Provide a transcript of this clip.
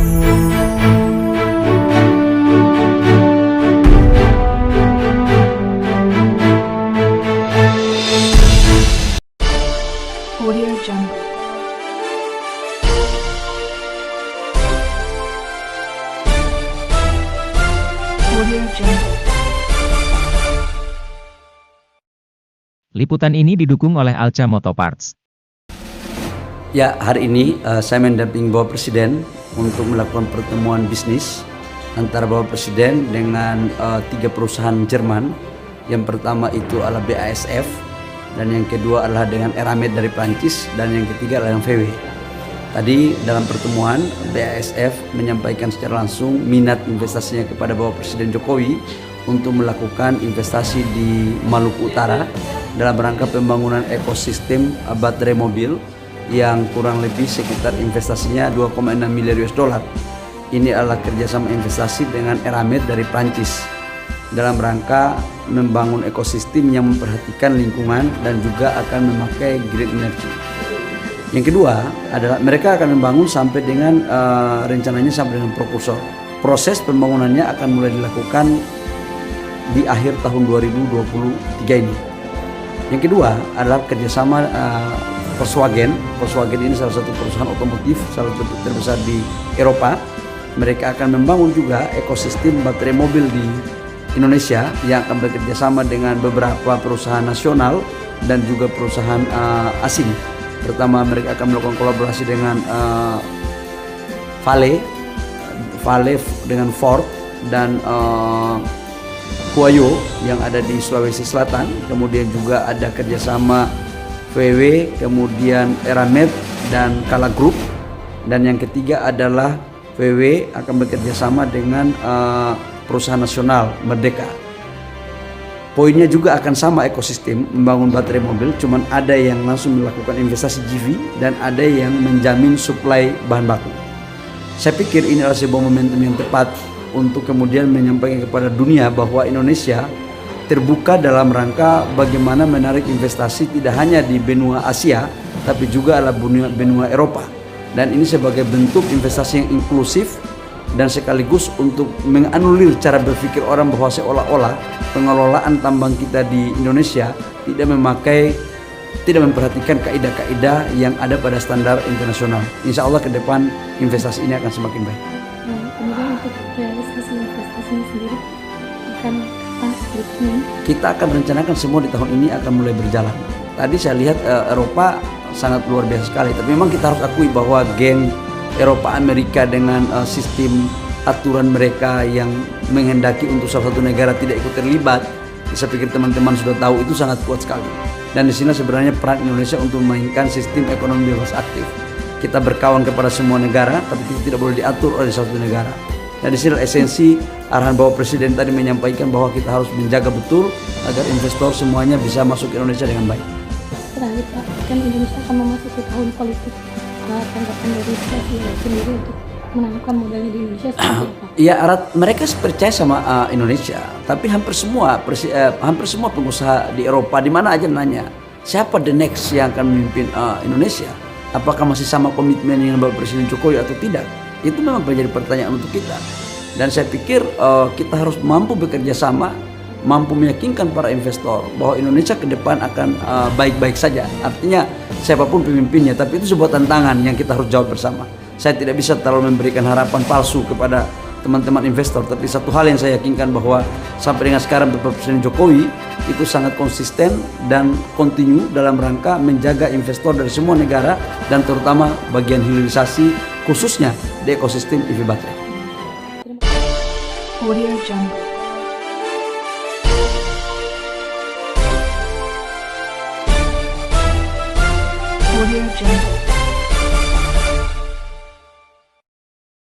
Audio Jungle. Audio Jungle. Liputan ini didukung oleh Alca Motoparts. Ya, hari ini saya mendampingi Bapak Presiden untuk melakukan pertemuan bisnis antara Bapak Presiden dengan 3 perusahaan Jerman. Yang pertama itu adalah BASF, dan yang kedua adalah dengan Eramet dari Prancis, dan yang ketiga adalah yang VW. Tadi dalam pertemuan BASF menyampaikan secara langsung minat investasinya kepada Bapak Presiden Jokowi untuk melakukan investasi di Maluku Utara dalam rangka pembangunan ekosistem baterai mobil yang kurang lebih sekitar investasinya 2,6 miliar US dollar. Ini adalah kerjasama investasi dengan Eramet dari Prancis dalam rangka membangun ekosistem yang memperhatikan lingkungan dan juga akan memakai green energy. Yang kedua adalah mereka akan membangun sampai dengan rencananya sampai dengan proporsal. Proses pembangunannya akan mulai dilakukan di akhir tahun 2023 ini. Yang kedua adalah kerjasama Volkswagen. Volkswagen ini salah satu perusahaan otomotif, salah satu terbesar di Eropa. Mereka akan membangun juga ekosistem baterai mobil di Indonesia yang akan bekerja sama dengan beberapa perusahaan nasional dan juga perusahaan asing. Pertama, mereka akan melakukan kolaborasi dengan Vale dengan Ford dan Huayo yang ada di Sulawesi Selatan. Kemudian juga ada kerjasama VW, kemudian Eramet dan Kala Group. Dan yang ketiga adalah VW akan bekerja sama dengan perusahaan nasional Merdeka. Poinnya juga akan sama ekosistem membangun baterai mobil, cuman ada yang langsung melakukan investasi GV dan ada yang menjamin suplai bahan baku. Saya pikir ini adalah sebuah momentum yang tepat untuk kemudian menyampaikan kepada dunia bahwa Indonesia terbuka dalam rangka bagaimana menarik investasi tidak hanya di benua Asia tapi juga adalah benua Eropa. Dan ini sebagai bentuk investasi yang inklusif dan sekaligus untuk menganulir cara berpikir orang bahwa seolah-olah pengelolaan tambang kita di Indonesia tidak memperhatikan kaidah-kaidah yang ada pada standar internasional. Insya Allah ke depan investasi ini akan semakin baik. Kemudian untuk realisasi investasinya sendiri akan kapan berikutnya? Kita akan merencanakan semua di tahun ini akan mulai berjalan. Tadi saya lihat Eropa sangat luar biasa sekali, tapi memang kita harus akui bahwa geng Eropa Amerika dengan sistem aturan mereka yang menghendaki untuk salah satu negara tidak ikut terlibat, saya pikir teman-teman sudah tahu itu sangat kuat sekali. Dan di sini sebenarnya peran Indonesia untuk memainkan sistem ekonomi bebas aktif. Kita berkawan kepada semua negara, tapi kita tidak boleh diatur oleh satu negara. Dan di sini esensi arahan Bapak Presiden tadi menyampaikan bahwa kita harus menjaga betul agar investor semuanya bisa masuk ke Indonesia dengan baik. Terakhir Pak, kan Indonesia akan memasuki tahun politik. Tanggapan dari Presiden sendiri untuk menanamkan modalnya di Indonesia seperti apa? Ya, mereka percaya sama Indonesia, tapi hampir semua pengusaha di Eropa di mana aja nanya, siapa the next yang akan memimpin Indonesia? Apakah masih sama komitmen dengan Bapak Presiden Jokowi atau tidak? Itu memang menjadi pertanyaan untuk kita. Dan saya pikir kita harus mampu bekerja sama, mampu meyakinkan para investor bahwa Indonesia ke depan akan baik-baik saja. Artinya siapapun pemimpinnya, tapi itu sebuah tantangan yang kita harus jawab bersama. Saya tidak bisa terlalu memberikan harapan palsu kepada teman-teman investor, tapi satu hal yang saya yakinkan bahwa sampai dengan sekarang Bapak Presiden Jokowi itu sangat konsisten dan kontinu dalam rangka menjaga investor dari semua negara dan terutama bagian hilirisasi khususnya di ekosistem EV baterai. Audio Jungle. Audio Jungle.